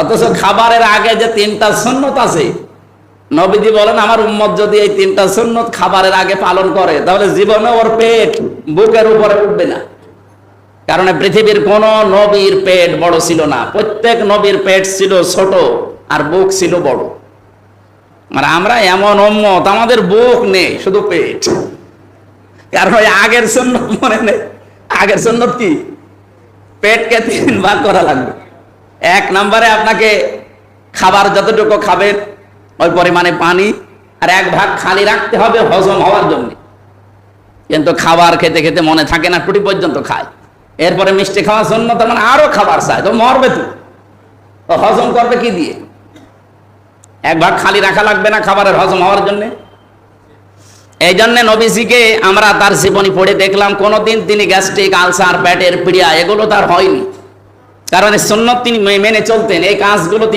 অথচ খাবারের আগে যে 3টা সুন্নত আছে, নবীজি বলেন আমার উম্মত যদি এই 3টা সুন্নত খাবারের আগে পালন করে তাহলে জীবনে ওর পেট বুকের উপরে উঠবে না। কারণ পৃথিবীর কোন নবীর পেট বড় ছিল না, প্রত্যেক নবীর পেট ছিল ছোট আর বুক ছিল বড়। মানে আমরা এমন উম্মত, আমাদের বুক নেই, শুধু পেট। কারণ ওই আগের সুন্নত মনে নেই। আগের সুন্নত কি? পেটকে 3 ভাগ করা লাগবে। 1 নম্বরে আপনাকে খাবার যতটুকু খাবেন ওই পরিমাণে পানি, আর 1 ভাগ খালি রাখতে হবে হজম হওয়ার জন্য। কিন্তু খাবার খেতে খেতে মনে থাকে না, টুটি পর্যন্ত খায়, এরপরে মিষ্টি খাওয়ার জন্য তার মানে আরো খাবার চায়, তো মরবে তো হজম করবে কি দিয়ে? 1 ভাগ খালি রাখা লাগবে না খাবারের হজম হওয়ার জন্য? এই জন্য নবীজিকে আমরা তার জীবনী পড়ে দেখলাম কোনোদিন তিনি গ্যাস্ট্রিক, আলসার, পেটের পীড়া এগুলো তার হয়নি। কারণ সুন্নত তিনি মেনে চলতেন, এই কাজগুলো